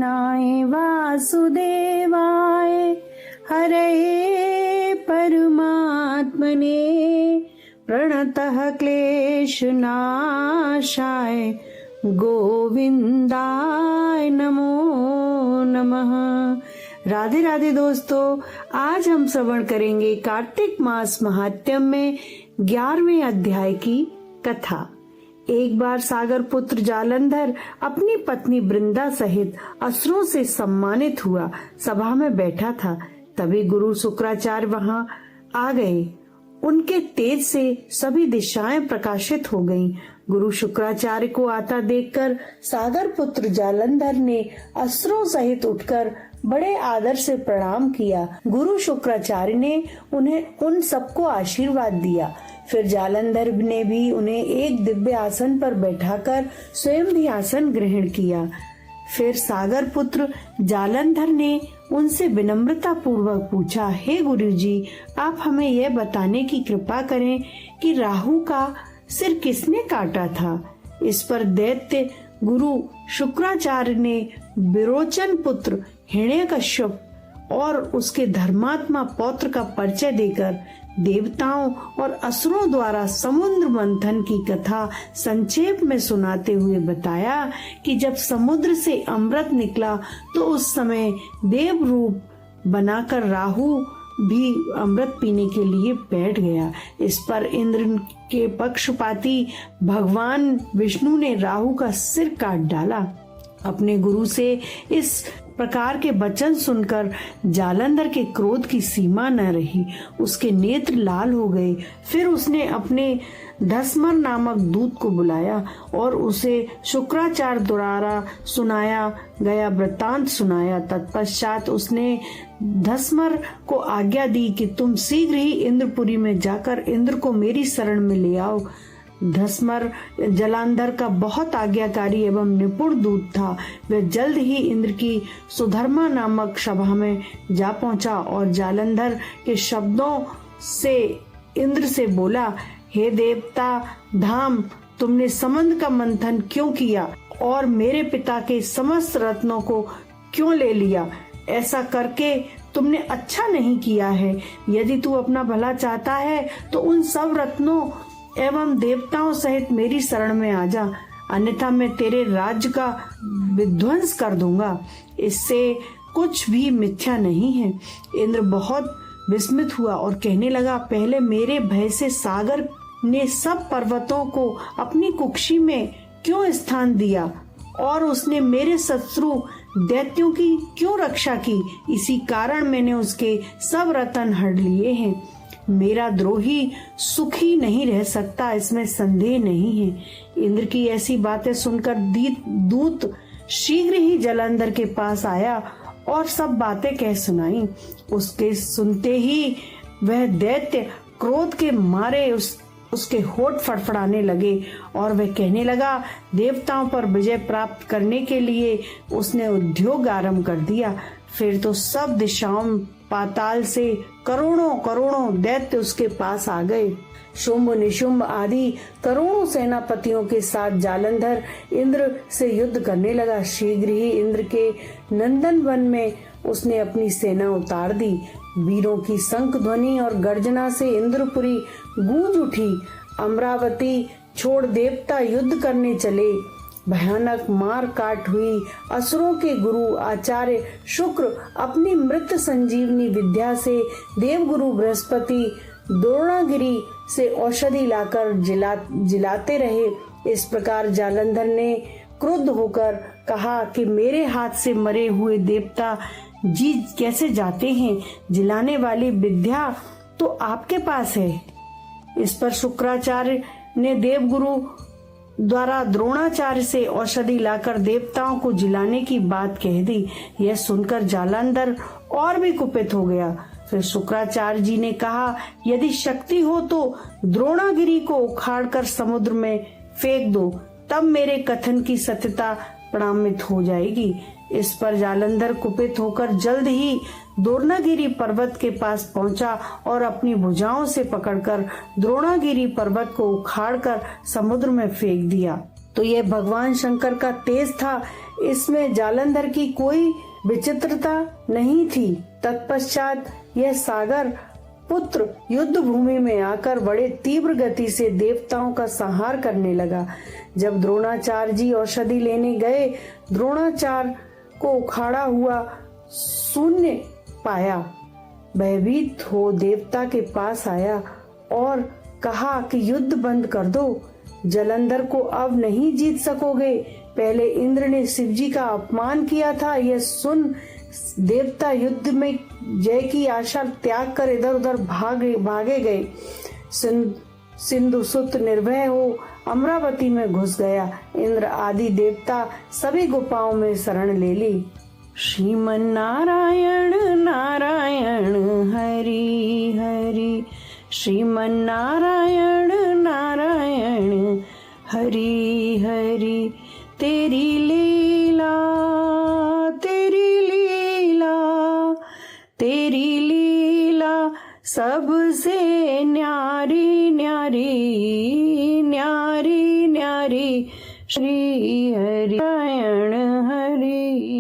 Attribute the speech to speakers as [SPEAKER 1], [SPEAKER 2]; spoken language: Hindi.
[SPEAKER 1] कृष्णाय वासुदेवाय हरये परमात्मने प्रणतः क्लेशनाशाय गोविंदाय नमो नमः। राधे राधे दोस्तों, आज हम श्रवण करेंगे कार्तिक मास महात्म्य में 11वें अध्याय की कथा। एक बार सागर पुत्र जालंधर अपनी पत्नी वृंदा सहित असुरों से सम्मानित हुआ सभा में बैठा था। तभी गुरु शुक्राचार्य वहां आ गए। उनके तेज से सभी दिशाएं प्रकाशित हो गईं। गुरु शुक्राचार्य को आता देखकर सागर पुत्र जालंधर ने असुरों सहित उठकर बड़े आदर से प्रणाम किया। गुरु शुक्राचार्य ने उन्हें उन सबको आशीर्वाद दिया। फिर जालंधर ने भी उन्हें एक दिव्य आसन पर बैठाकर स्वयं भी आसन ग्रहण किया। फिर सागर पुत्र जालंधर ने उनसे विनम्रता पूर्वक पूछा, हे गुरुजी, आप हमें यह बताने की कृपा करें कि राहु का सिर किसने काटा था। इस पर दैत्य गुरु शुक्राचार्य ने विरोचन पुत्र हिरण्यकश्यप और उसके धर्मात्मा पौत्र का परिचय देकर देवताओं और असुरों द्वारा समुद्र मंथन की कथा संक्षेप में सुनाते हुए बताया कि जब समुद्र से अमृत निकला तो उस समय देव रूप बनाकर राहु भी अमृत पीने के लिए बैठ गया। इस पर इंद्र के पक्षपाती भगवान विष्णु ने राहु का सिर काट डाला। अपने गुरु से इस प्रकार के वचन सुनकर जालंधर के क्रोध की सीमा न रही। उसके नेत्र लाल हो गए। फिर उसने अपने धस्मर नामक दूत को बुलाया और उसे शुक्राचार्य द्वारा सुनाया गया वृत्तांत सुनाया। तत्पश्चात उसने धस्मर को आज्ञा दी कि तुम शीघ्र ही इंद्रपुरी में जाकर इंद्र को मेरी शरण में ले आओ। धस्मर जालंधर का बहुत आज्ञाकारी एवं निपुण दूत था। वह जल्द ही इंद्र की सुधर्मा नामक सभा में जा पहुंचा और जालंधर के शब्दों से इंद्र से बोला, हे देवता धाम, तुमने समुद्र का मंथन क्यों किया और मेरे पिता के समस्त रत्नों को क्यों ले लिया? ऐसा करके तुमने अच्छा नहीं किया है। यदि तू अपना भला चाहता है तो उन सब रत्नों एवं देवताओं सहित मेरी शरण में आ जा, अन्यथा मैं तेरे राज्य का विध्वंस कर दूंगा। इससे कुछ भी मिथ्या नहीं है। इंद्र बहुत विस्मित हुआ और कहने लगा, पहले मेरे भय से सागर ने सब पर्वतों को अपनी कुक्षी में क्यों स्थान दिया और उसने मेरे शत्रु दैत्यों की क्यों रक्षा की? इसी कारण मैंने उसके सब रत्न हड़ लिए हैं। मेरा द्रोही सुखी नहीं रह सकता, इसमें संदेह नहीं है। इंद्र की ऐसी बातें सुनकर दूत शीघ्र ही जालंधर के पास आया और सब बातें कह सुनाई। उसके सुनते ही वह दैत्य क्रोध के मारे उसके होठ फड़फड़ाने लगे और वह कहने लगा, देवताओं पर विजय प्राप्त करने के लिए उसने उद्योग आरंभ कर दिया। फिर तो सब दिशाओं पाताल से करोड़ों दैत्य उसके पास आ गए। शुंभ निशुंभ आदि करोड़ों सेनापतियों के साथ जालंधर इंद्र से युद्ध करने लगा। शीघ्र ही इंद्र के नंदन वन में उसने अपनी सेना उतार दी। वीरों की शंख ध्वनि और गर्जना से इंद्रपुरी गूंज उठी। अमरावती छोड़ देवता युद्ध करने चले। भयानक मार काट हुई। असुरों के गुरु आचार्य शुक्र अपनी मृत संजीवनी विद्या से देवगुरु बृहस्पति द्रोणागिरी से औषधि लाकर जिलाते रहे। इस प्रकार जालंधर ने क्रुद्ध होकर कहा कि मेरे हाथ से मरे हुए देवता जी कैसे जाते हैं? जिलाने वाली विद्या तो आपके पास है। इस पर शुक्राचार्य ने देवगुरु द्वारा द्रोणाचार्य से औषधि लाकर देवताओं को जिलाने की बात कह दी। यह सुनकर जालंधर और भी कुपित हो गया। फिर शुक्राचार्य जी ने कहा, यदि शक्ति हो तो द्रोणागिरी को उखाड़कर समुद्र में फेंक दो, तब मेरे कथन की सत्यता प्रमाणित हो जाएगी। इस पर जालंधर कुपित होकर जल्द ही द्रोणागिरी पर्वत के पास पहुंचा और अपनी भुजाओं से पकड़कर द्रोणागिरी पर्वत को उखाड़कर समुद्र में फेंक दिया। तो यह भगवान शंकर का तेज था, इसमें जालंधर की कोई विचित्रता नहीं थी। तत्पश्चात यह सागर पुत्र युद्ध भूमि में आकर बड़े तीव्र गति से देवताओं का संहार करने लगा। जब द्रोणाचार्य जी औषधि लेने गए, द्रोणाचार्य को उखाड़ा हुआ शून्य पाया। भयभीत हो देवता के पास आया और कहा कि युद्ध बंद कर दो, जालंधर को अब नहीं जीत सकोगे। पहले इंद्र ने शिवजी का अपमान किया था, यह सुन देवता युद्ध में जय की आशा त्याग कर इधर उधर भागे गए। सिंधुसुत निर्भय हो अमरावती में घुस गया। इंद्र आदि देवता सभी गुफाओं में शरण ले ली। श्रीमन नारायण नारायण हरि हरि, श्रीमन नारायण नारायण हरि हरि। तेरी लीला तेरी लीला तेरी लीला सबसे न्यारी न्यारी न्यारी न्यारी। श्री हरि नारायण हरि